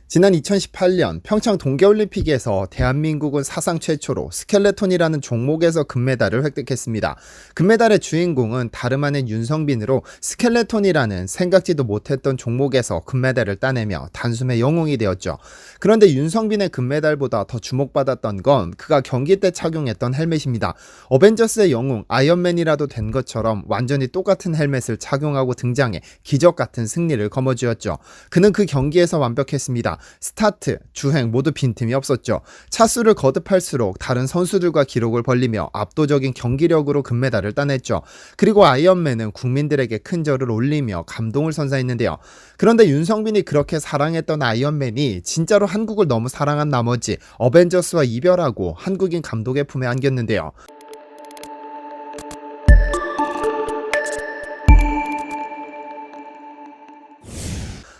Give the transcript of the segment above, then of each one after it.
지난 2018년 평창 동계올림픽에서 대한민국은 사상 최초로 스켈레톤이라는 종목에서 금메달을 획득했습니다. 금메달의 주인공은 다름 아닌 윤성빈으로 스켈레톤이라는 생각지도 못했던 종목에서 금메달을 따내며 단숨에 영웅이 되었죠. 그런데 윤성빈의 금메달보다 더 주목받았던 건 그가 경기 때 착용했던 헬멧입니다. 어벤져스의 영웅 아이언맨이라도 된 것처럼 완전히 똑같은 헬멧을 착용하고 등장해 기적 같은 승리를 거머쥐었죠. 그는 그 경기에서 완벽했습니다. 스타트, 주행 모두 빈틈이 없었죠. 차수를 거듭할수록 다른 선수들과 기록을 벌리며 압도적인 경기력으로 금메달을 따냈죠. 그리고 아이언맨은 국민들에게 큰 절을 올리며 감동을 선사했는데요. 그런데 윤성빈이 그렇게 사랑했던 아이언맨이 진짜로 한국을 너무 사랑한 나머지 어벤져스와 이별하고 한국인 감독의 품에 안겼는데요.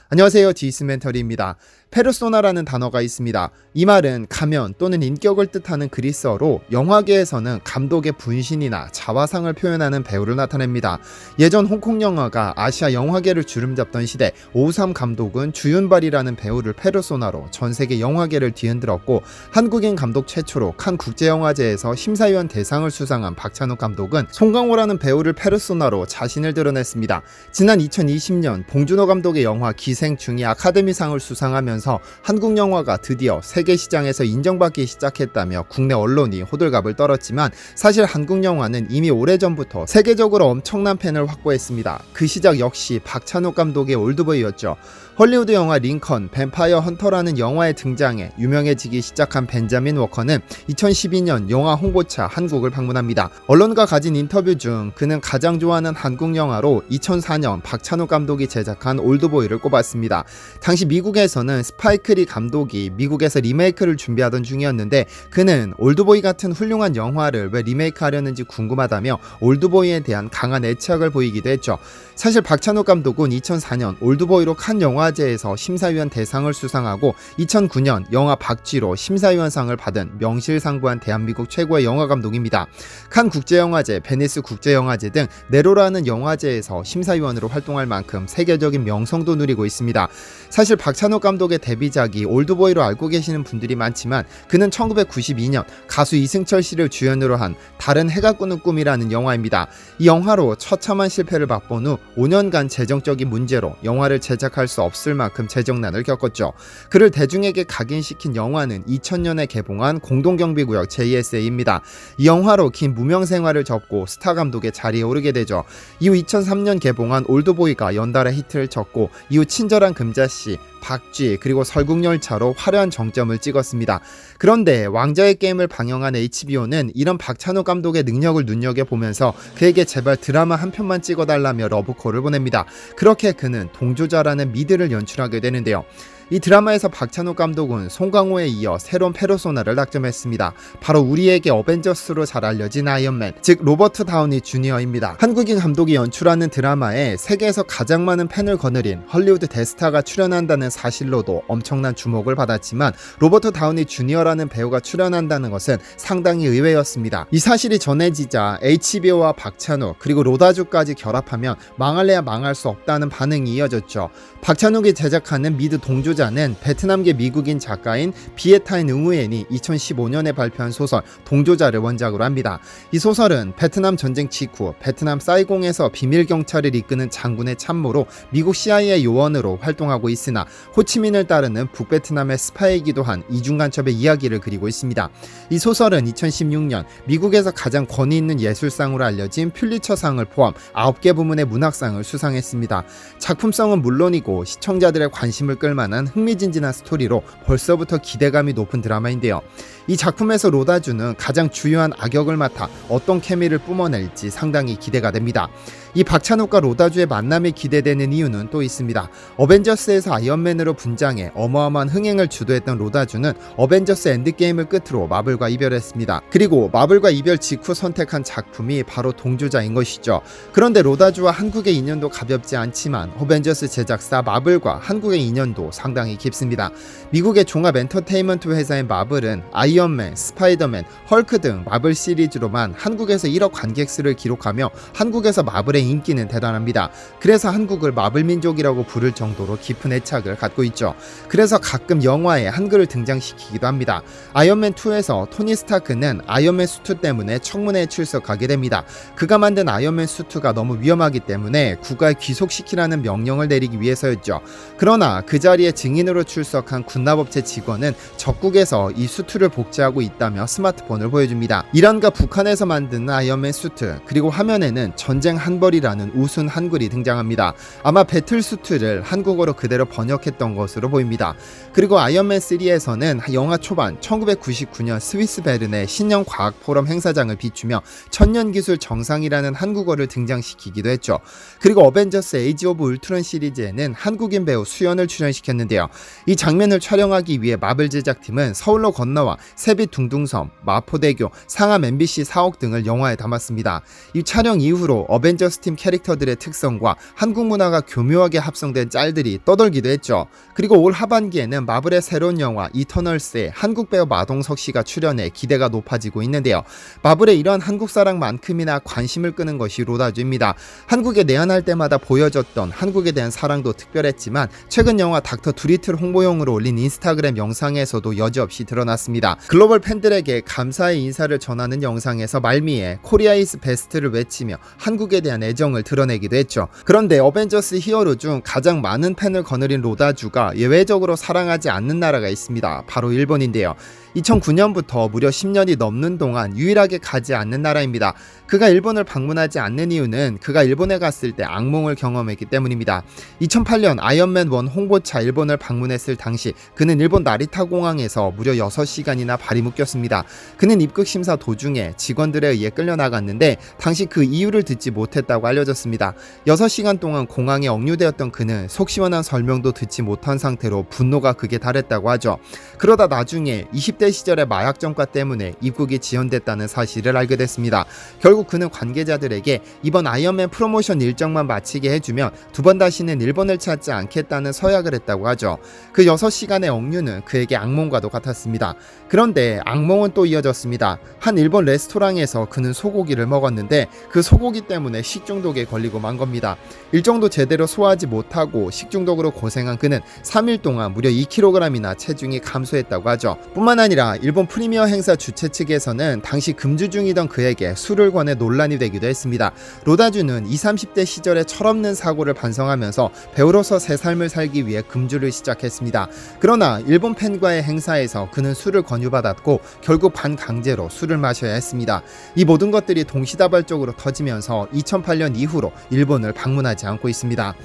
안녕하세요, 디스멘터리입니다. 페르소나라는 단어가 있습니다. 이 말은 가면 또는 인격을 뜻하는 그리스어로 영화계에서는 감독의 분신이나 자화상을 표현하는 배우를 나타냅니다. 예전 홍콩 영화가 아시아 영화계를 주름잡던 시대 오우삼 감독은 주윤발이라는 배우를 페르소나로 전세계 영화계를 뒤흔들었고, 한국인 감독 최초로 칸 국제영화제에서 심사위원 대상을 수상한 박찬욱 감독은 송강호라는 배우를 페르소나로 자신을 드러냈습니다. 지난 2020년 봉준호 감독의 영화 기생충이 아카데미상을 수상하면서 한국 영화가 드디어 세계 시장에서 인정받기 시작했다며 국내 언론이 호들갑을 떨었지만, 사실 한국 영화는 이미 오래전부터 세계적으로 엄청난 팬을 확보했습니다. 그 시작 역시 박찬욱 감독의 올드보이였죠. 헐리우드 영화 링컨, 뱀파이어 헌터라는 영화에 등장해 유명해지기 시작한 벤자민 워커는 2012년 영화 홍보차 한국을 방문합니다. 언론과 가진 인터뷰 중 그는 가장 좋아하는 한국 영화로 2004년 박찬욱 감독이 제작한 올드보이를 꼽았습니다. 당시 미국에서는 스파이크 리 감독이 미국에서 리메이크를 준비하던 중이었는데, 그는 올드보이 같은 훌륭한 영화를 왜 리메이크하려는지 궁금하다며 올드보이에 대한 강한 애착을 보이기도 했죠. 사실 박찬욱 감독은 2004년 올드보이로 칸 영화제에서 심사위원 대상을 수상하고 2009년 영화 박쥐로 심사위원상을 받은 명실상부한 대한민국 최고의 영화 감독입니다. 칸 국제영화제, 베니스 국제영화제 등 네로라는 영화제에서 심사위원으로 활동할 만큼 세계적인 명성도 누리고 있습니다. 사실 박찬욱 감독의 데뷔작이 올드보이로 알고 계시는 분들이 많지만, 그는 1992년 가수 이승철 씨를 주연으로 한 다른 해가 꾸는 꿈이라는 영화입니다. 이 영화로 처참한 실패를 맛본 후 5년간 재정적인 문제로 영화를 제작할 수 없을 만큼 재정난을 겪었죠. 그를 대중에게 각인시킨 영화는 2000년에 개봉한 공동경비구역 JSA입니다. 이 영화로 긴 무명 생활을 접고 스타 감독의 자리에 오르게 되죠. 이후 2003년 개봉한 올드보이가 연달아 히트를 쳤고, 이후 친절한 금자씨, 박쥐, 그리고 설국열차로 화려한 정점을 찍었습니다. 그런데 왕자의 게임을 방영한 HBO는 이런 박찬욱 감독의 능력을 눈여겨보면서 그에게 제발 드라마 한 편만 찍어달라며 러브콜을 보냅니다. 그렇게 그는 동조자라는 미드를 연출하게 되는데요. 이 드라마에서 박찬욱 감독은 송강호에 이어 새로운 페르소나를 낙점했습니다. 바로 우리에게 어벤져스로 잘 알려진 아이언맨, 즉 로버트 다우니 주니어입니다. 한국인 감독이 연출하는 드라마에 세계에서 가장 많은 팬을 거느린 헐리우드 대스타가 출연한다는 사실로도 엄청난 주목을 받았지만, 로버트 다우니 주니어라는 배우가 출연한다는 것은 상당히 의외였습니다. 이 사실이 전해지자 HBO와 박찬욱 그리고 로다주까지 결합하면 망할래야 망할 수 없다는 반응이 이어졌죠. 박찬욱이 제작하는 미드 동조자는 베트남계 미국인 작가인 비에타인 응우엔이 2015년에 발표한 소설 동조자를 원작으로 합니다. 이 소설은 베트남 전쟁 직후 베트남 사이공에서 비밀경찰을 이끄는 장군의 참모로 미국 CIA 요원으로 활동하고 있으나 호치민을 따르는 북베트남의 스파이이기도 한 이중간첩의 이야기를 그리고 있습니다. 이 소설은 2016년 미국에서 가장 권위 있는 예술상으로 알려진 퓰리처상을 포함 9개 부문의 문학상을 수상했습니다. 작품성은 물론이고 시청자들의 관심을 끌만한 흥미진진한 스토리로 벌써부터 기대감이 높은 드라마인데요. 이 작품에서 로다주는 가장 주요한 악역을 맡아 어떤 케미를 뿜어낼지 상당히 기대가 됩니다. 이 박찬욱과 로다주의 만남이 기대되는 이유는 또 있습니다. 어벤져스에서 아이언맨으로 분장해 어마어마한 흥행을 주도했던 로다주는 어벤져스 엔드게임을 끝으로 마블과 이별했습니다. 그리고 마블과 이별 직후 선택한 작품이 바로 동조자인 것이죠. 그런데 로다주와 한국의 인연도 가볍지 않지만 어벤져스 제작사 마블과 한국의 인연도 상당히 깊습니다. 미국의 종합 엔터테인먼트 회사인 마블은 아이언맨, 스파이더맨, 헐크 등 마블 시리즈로만 한국에서 1억 관객 수를 기록하며 한국에서 마블의 인기는 대단합니다. 그래서 한국을 마블민족이라고 부를 정도로 깊은 애착을 갖고 있죠. 그래서 가끔 영화에 한글을 등장시키기도 합니다. 아이언맨2에서 토니 스타크는 아이언맨 수트 때문에 청문회에 출석하게 됩니다. 그가 만든 아이언맨 수트가 너무 위험하기 때문에 국가에 귀속시키라는 명령을 내리기 위해서였죠. 그러나 그 자리에 증인으로 출석한 군납업체 직원은 적국에서 이 수트를 복제하고 있다며 스마트폰을 보여줍니다. 이란과 북한에서 만든 아이언맨 수트, 그리고 화면에는 전쟁 한벌이라는 우스운 한글이 등장합니다. 아마 배틀 수트를 한국어로 그대로 번역했던 것으로 보입니다. 그리고 아이언맨 3에서는 영화 초반 1999년 스위스 베른의 신형 과학 포럼 행사장을 비추며 천년기술 정상이라는 한국어를 등장시키기도 했죠. 그리고 어벤져스 에이지 오브 울트론 시리즈에는 한국인 배우 수연을 출연시켰는데요. 이 장면을 촬영하기 위해 마블 제작팀은 서울로 건너와 세빛 둥둥섬, 마포대교, 상암 MBC 사옥 등을 영화에 담았습니다. 이 촬영 이후로 어벤져스 팀 캐릭터들의 특성과 한국 문화가 교묘하게 합성된 짤들이 떠돌기도 했죠. 그리고 올 하반기에는 마블의 새로운 영화 이터널스에 한국 배우 마동석 씨가 출연해 기대가 높아지고 있는데요. 마블의 이러한 한국 사랑만큼이나 관심을 끄는 것이 로다주입니다. 한국에 내한할 때마다 보여줬던 한국에 대한 사랑도 특별했지만 최근 영화 닥터 두리틀 홍보용으로 올린 인스타그램 영상에서도 여지없이 드러났습니다. 글로벌 팬들에게 감사의 인사를 전하는 영상에서 말미에 코리아 이즈 베스트를 외치며 한국에 대한 애정을 드러내기도 했죠. 그런데 어벤져스 히어로 중 가장 많은 팬을 거느린 로다주가 예외적으로 사랑하지 않는 나라가 있습니다. 바로 일본인데요. 2009년부터 무려 10년이 넘는 동안 유일하게 가지 않는 나라입니다. 그가 일본을 방문하지 않는 이유는 그가 일본에 갔을 때 악몽을 경험했기 때문입니다. 2008년 아이언맨 1 홍보차 일본을 방문했을 당시 그는 일본 나리타 공항에서 무려 6시간이나 발이 묶였습니다. 그는 입국 심사 도중에 직원들에 의해 끌려나갔는데 당시 그 이유를 듣지 못했다고 알려졌습니다. 6시간 동안 공항에 억류되었던 그는 속 시원한 설명도 듣지 못한 상태로 분노가 극에 달했다고 하죠. 그러다 나중에 20대 시절의 마약 전과 때문에 입국이 지연됐다는 사실을 알게 됐습니다. 결국 그는 관계자들에게 이번 아이언맨 프로모션 일정만 마치게 해주면 두 번 다시는 일본을 찾지 않겠다는 서약을 했다고 하죠. 그 6시간의 억류는 그에게 악몽과도 같았습니다. 그런데 악몽은 또 이어졌습니다. 한 일본 레스토랑에서 그는 소고기를 먹었는데 그 소고기 때문에 식중독에 걸리고 만 겁니다. 일정도 제대로 소화하지 못하고 식중독으로 고생한 그는 3일 동안 무려 2kg이나 체중이 감소했다고 하죠. 뿐만 아니라 일본 프리미어 행사 주최 측에서는 당시 금주 중이던 그에게 술을 권해 논란이 되기도 했습니다. 로다주는 20, 30대 시절의 철없는 사고를 반성하면서 배우로서 새 삶을 살기 위해 금주를 시작했습니다. 그러나 일본 팬과의 행사에서 그는 술을 권유받았고 결국 반강제로 술을 마셔야 했습니다. 이 모든 것들이 동시다발적으로 터지면서 2008년 이후로 일본을 방문하지 않고 있습니다.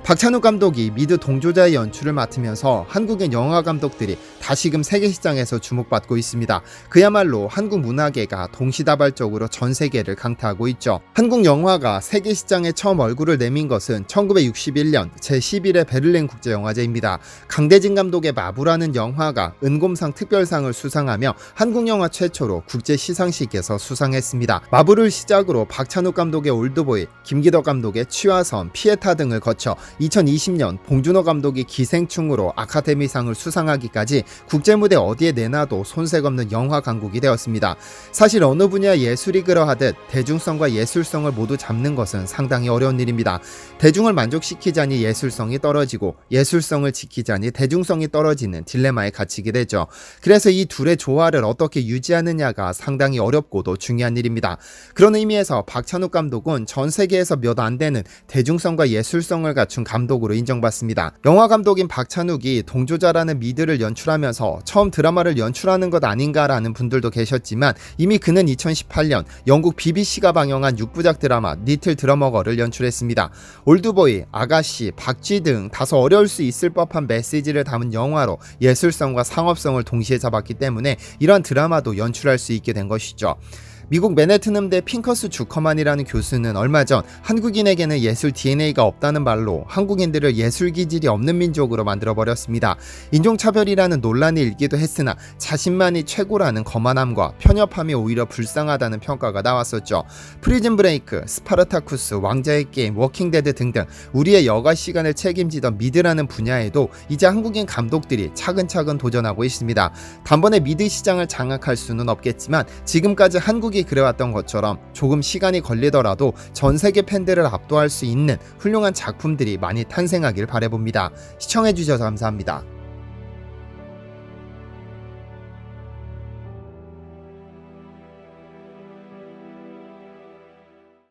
박찬욱 감독이 미드 동조자의 연출을 맡으면서 한국인 영화 감독들이 다시금 세계 시장에서 주목받고 있습니다. 그야말로 한국 문화계가 동시다발적으로 전 세계를 강타하고 있죠. 한국 영화가 세계 시장에 처음 얼굴을 내민 것은 1961년 제11회 베를린 국제영화제입니다. 강대진 감독의 마부라는 영화가 은곰상 특별상을 수상하며 한국 영화 최초로 국제 시상식에서 수상했습니다. 마부를 시작으로 박찬욱 감독의 올드보이, 김기덕 감독의 취화선, 피에타 등을 거쳐 2020년 봉준호 감독이 기생충으로 아카데미상을 수상하기까지 국제무대 어디에 내놔도 손색 없는 영화 강국이 되었습니다. 사실 어느 분야 예술이 그러하듯 대중성과 예술성을 모두 잡는 것은 상당히 어려운 일입니다. 대중을 만족시키자니 예술성이 떨어지고 예술성을 지키자니 대중성이 떨어지는 딜레마에 갇히게 되죠. 그래서 이 둘의 조화를 어떻게 유지하느냐가 상당히 어렵고도 중요한 일입니다. 그런 의미에서 박찬욱 감독은 전 세계에서 몇 안 되는 대중성과 예술성을 갖춘 감독으로 인정받습니다. 영화 감독인 박찬욱이 동조자라는 미드를 연출하면서 처음 드라마를 연출하는 것 아닌가라는 분들도 계셨지만 이미 그는 2018년 영국 BBC가 방영한 6부작 드라마 리틀 드러머걸을 연출했습니다. 올드보이, 아가씨, 박쥐 등 다소 어려울 수 있을 법한 메시지를 담은 영화로 예술성과 상업성을 동시에 잡았기 때문에 이러한 드라마도 연출할 수 있게 된 것이죠. 미국 맨해튼 음대 핑커스 주커만이라는 교수는 얼마 전 한국인에게는 예술 DNA가 없다는 말로 한국인들을 예술 기질이 없는 민족으로 만들어버렸습니다. 인종차별이라는 논란이 일기도 했으나 자신만이 최고라는 거만함과 편협함이 오히려 불쌍하다는 평가가 나왔었죠. 프리즌 브레이크, 스파르타쿠스, 왕자의 게임, 워킹데드 등등 우리의 여가 시간을 책임지던 미드라는 분야에도 이제 한국인 감독들이 차근차근 도전하고 있습니다. 단번에 미드 시장을 장악할 수는 없겠지만 지금까지 한국인 쭉이 그래왔던 것처럼 조금 시간이 걸리더라도 전 세계 팬들을 압도할 수 있는 훌륭한 작품들이 많이 탄생하길 바라봅니다. 시청해주셔서 감사합니다.